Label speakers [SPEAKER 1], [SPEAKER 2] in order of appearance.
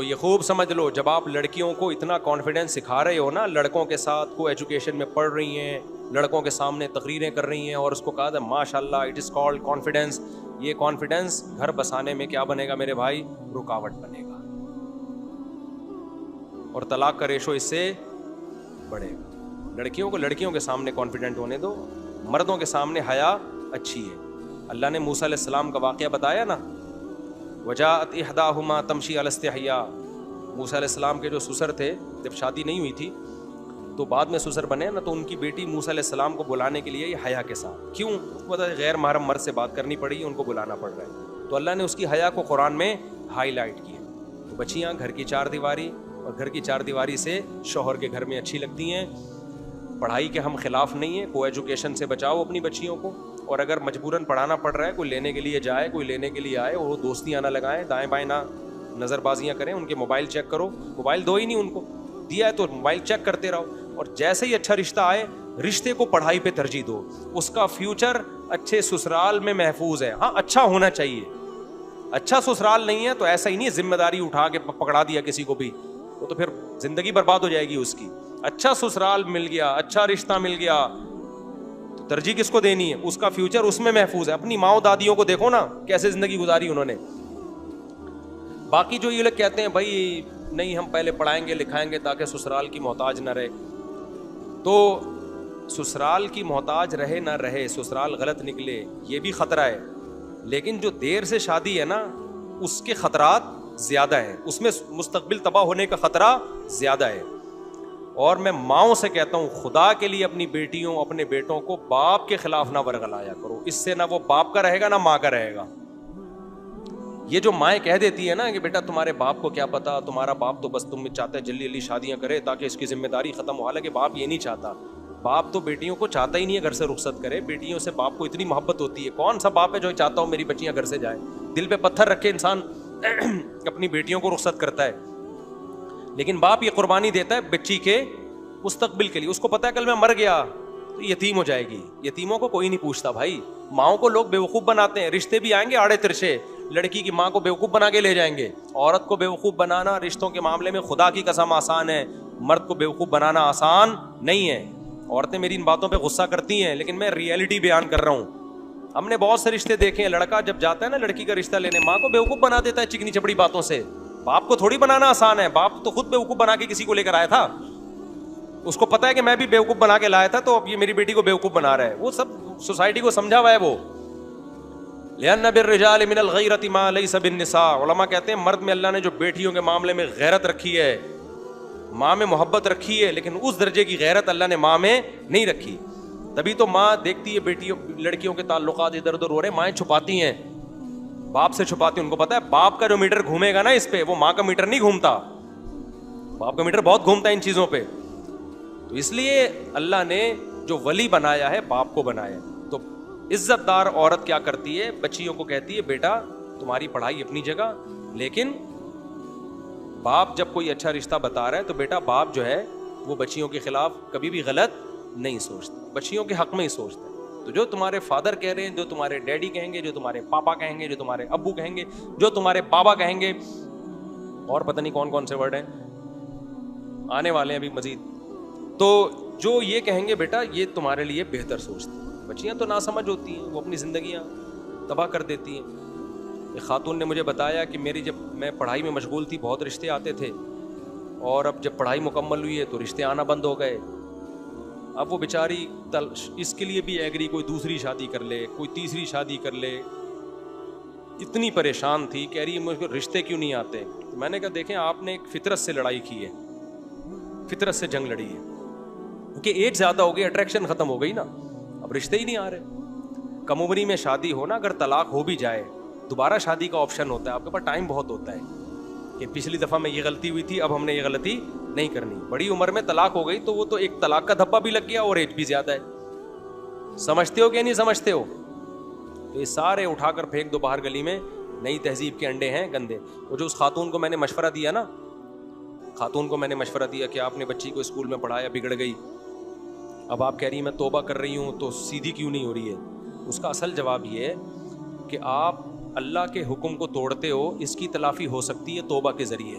[SPEAKER 1] تو یہ خوب سمجھ لو، جب آپ لڑکیوں کو اتنا کانفیڈینس سکھا رہے ہو نا، لڑکوں کے ساتھ کو ایجوکیشن میں پڑھ رہی ہیں، لڑکوں کے سامنے تقریریں کر رہی ہیں، اور اس کو کہا تھا ماشاء اللہ اٹ از کالڈ کانفیڈینس، یہ کانفیڈینس گھر بسانے میں کیا بنے گا میرے بھائی؟ رکاوٹ بنے گا، اور طلاق کا ریشو اس سے بڑھے گا۔ لڑکیوں کو لڑکیوں کے سامنے کانفیڈنٹ ہونے دو، مردوں کے سامنے حیا اچھی ہے۔ اللہ نے موسیٰ علیہ السلام کا واقعہ بتایا نا، وجاءت احداہما تمشی علی استحیاء، موسیٰ علیہ السلام کے جو سسر تھے، جب شادی نہیں ہوئی تھی تو بعد میں سسر بنے نا، تو ان کی بیٹی موسیٰ علیہ السلام کو بلانے کے لیے یہ حیا کے ساتھ، کیوں؟ پتہ ہے غیر محرم مرد سے بات کرنی پڑی، ان کو بلانا پڑ رہا ہے، تو اللہ نے اس کی حیا کو قرآن میں ہائی لائٹ کیا۔ تو بچیاں گھر کی چار دیواری، اور گھر کی چار دیواری سے شوہر کے گھر میں اچھی لگتی ہیں۔ پڑھائی کے ہم خلاف نہیں ہیں، کو ایجوکیشن سے بچاؤ اپنی بچیوں کو، اور اگر مجبوراً پڑھانا پڑ رہا ہے، کوئی لینے کے لیے جائے، کوئی لینے کے لیے آئے، اور وہ دوستیاں نہ لگائیں، دائیں بائیں نہ نظر بازیاں کریں، ان کے موبائل چیک کرو، موبائل دو ہی نہیں، ان کو دیا ہے تو موبائل چیک کرتے رہو، اور جیسے ہی اچھا رشتہ آئے، رشتے کو پڑھائی پہ ترجیح دو، اس کا فیوچر اچھے سسرال میں محفوظ ہے۔ ہاں اچھا ہونا چاہیے، اچھا سسرال نہیں ہے تو ایسا ہی نہیں ذمہ داری اٹھا کے پکڑا دیا کسی کو بھی، وہ تو پھر زندگی برباد ہو جائے گی اس کی۔ اچھا سسرال مل گیا، اچھا رشتہ مل گیا، تو ترجیح کس کو دینی ہے؟ اس کا فیوچر اس میں محفوظ ہے۔ اپنی ماؤں دادیوں کو دیکھو نا کیسے زندگی گزاری انہوں نے۔ باقی جو یہ لوگ کہتے ہیں بھائی نہیں ہم پہلے پڑھائیں گے لکھائیں گے تاکہ سسرال کی محتاج نہ رہے، تو سسرال کی محتاج رہے نہ رہے، سسرال غلط نکلے، یہ بھی خطرہ ہے، لیکن جو دیر سے شادی ہے نا اس کے خطرات زیادہ ہیں، اس میں مستقبل تباہ ہونے کا خطرہ زیادہ ہے۔ اور میں ماؤں سے کہتا ہوں خدا کے لیے اپنی بیٹیوں اپنے بیٹوں کو باپ کے خلاف نہ ورغلایا کرو، اس سے نہ وہ باپ کا رہے گا نہ ماں کا رہے گا۔ یہ جو مائیں کہہ دیتی ہے نا کہ بیٹا تمہارے باپ کو کیا پتا، تمہارا باپ تو بس تم چاہتا ہے جلدی جلدی شادیاں کرے تاکہ اس کی ذمہ داری ختم ہو، حالانکہ باپ یہ نہیں چاہتا، باپ تو بیٹیوں کو چاہتا ہی نہیں ہے گھر سے رخصت کرے، بیٹیوں سے باپ کو اتنی محبت ہوتی ہے، کون سا باپ ہے جو چاہتا ہو میری بچیاں گھر سے جائیں؟ دل پہ پتھر رکھے انسان اپنی بیٹیوں کو رخصت کرتا ہے، لیکن باپ یہ قربانی دیتا ہے بچی کے مستقبل کے لیے، اس کو پتا ہے کل میں مر گیا تو یتیم ہو جائے گی، یتیموں کو کوئی نہیں پوچھتا بھائی، ماؤں کو لوگ بیوقوف بناتے ہیں، رشتے بھی آئیں گے آڑے ترشے، لڑکی کی ماں کو بیوقوف بنا کے لے جائیں گے۔ عورت کو بیوقوف بنانا رشتوں کے معاملے میں خدا کی قسم آسان ہے، مرد کو بیوقوف بنانا آسان نہیں ہے۔ عورتیں میری ان باتوں پہ غصہ کرتی ہیں لیکن میں ریئلٹی بیان کر رہا ہوں، ہم نے بہت سے رشتے دیکھے ہیں، لڑکا جب جاتا ہے نا لڑکی کا رشتہ لینے، ماں کو بیوقوف بنا دیتا ہے چکنی چپڑی باتوں سے، باپ کو تھوڑی بنانا آسان ہے، باپ تو خود بیوقوف بنا کے کسی کو لے کر آیا تھا، اس کو پتا ہے کہ میں بھی بیوقوف بنا کے لایا تھا تو اب یہ میری بیٹی کو بیوقوف بنا رہا ہے، وہ سب سوسائٹی کو سمجھا ہوا ہے وہ۔ لِأَنَّ بِالرِّجَالِ مِنَ الْغَيْرَةِ مَا لَيْسَ بِالنِّسَاءِ، علماء کہتے ہیں مرد میں اللہ نے جو بیٹیوں کے معاملے میں غیرت رکھی ہے، ماں میں محبت رکھی ہے، لیکن اس درجے کی غیرت اللہ نے ماں میں نہیں رکھی، تبھی تو ماں دیکھتی ہے بیٹیوں لڑکیوں کے تعلقات ادھر ادھر ہو رہے، مائیں چھپاتی ہیں، باپ سے چھپاتی ہیں، ان کو پتا ہے باپ کا جو میٹر گھومے گا نا اس پہ، وہ ماں کا میٹر نہیں گھومتا، باپ کا میٹر بہت گھومتا ہے ان چیزوں پہ، تو اس لیے اللہ نے جو ولی بنایا ہے باپ کو بنایا ہے۔ تو عزت دار عورت کیا کرتی ہے؟ بچیوں کو کہتی ہے بیٹا تمہاری پڑھائی اپنی جگہ، لیکن باپ جب کوئی اچھا رشتہ بتا رہا ہے تو بیٹا باپ جو ہے وہ بچیوں کے خلاف کبھی بھی غلط نہیں سوچتا، بچیوں کے حق میں ہی سوچتا ہے۔ تو جو تمہارے فادر کہہ رہے ہیں، جو تمہارے ڈیڈی کہیں گے، جو تمہارے پاپا کہیں گے، جو تمہارے ابو کہیں گے، جو تمہارے بابا کہیں گے، اور پتہ نہیں کون کون سے ورڈ ہیں آنے والے ہیں ابھی مزید، تو جو یہ کہیں گے بیٹا یہ تمہارے لیے بہتر سوچتے ہیں۔ بچیاں تو ناسمجھ ہوتی ہیں، وہ اپنی زندگیاں تباہ کر دیتی ہیں۔ ایک خاتون نے مجھے بتایا کہ میری جب میں پڑھائی میں مشغول تھی بہت رشتے آتے تھے، اور اب جب پڑھائی مکمل ہوئی ہے تو رشتے آنا بند ہو گئے، اب وہ بیچاری اس کے لیے بھی ایگری کوئی دوسری شادی کر لے، کوئی تیسری شادی کر لے، اتنی پریشان تھی، کہہ رہی ہے مجھ کو رشتے کیوں نہیں آتے؟ تو میں نے کہا دیکھیں آپ نے ایک فطرت سے لڑائی کی ہے، فطرت سے جنگ لڑی ہے، کیونکہ ایج زیادہ ہو گئی، اٹریکشن ختم ہو گئی نا، اب رشتے ہی نہیں آ رہے۔ کم عمری میں شادی ہو نا، اگر طلاق ہو بھی جائے دوبارہ شادی کا آپشن ہوتا ہے، آپ کے پاس ٹائم بہت ہوتا ہے کہ پچھلی دفعہ میں یہ غلطی ہوئی تھی اب ہم نے یہ غلطی نہیں کرنی۔ بڑی عمر میں طلاق ہو گئی تو وہ تو ایک طلاق کا دھبا بھی لگ گیا اور ایج بھی زیادہ ہے، سمجھتے ہو کہ نہیں سمجھتے ہو؟ تو یہ سارے اٹھا کر پھینک دو باہر گلی میں، نئی تہذیب کے انڈے ہیں گندے۔ وہ جو اس خاتون کو میں نے مشورہ دیا نا، خاتون کو میں نے مشورہ دیا کہ آپ نے بچی کو اسکول میں پڑھایا بگڑ گئی، اب آپ کہہ رہی ہیں میں توبہ کر رہی ہوں تو سیدھی کیوں نہیں ہو رہی ہے؟ اس کا اصل جواب یہ ہے کہ آپ اللہ کے حکم کو توڑتے ہو، اس کی تلافی ہو سکتی ہے توبہ کے ذریعے،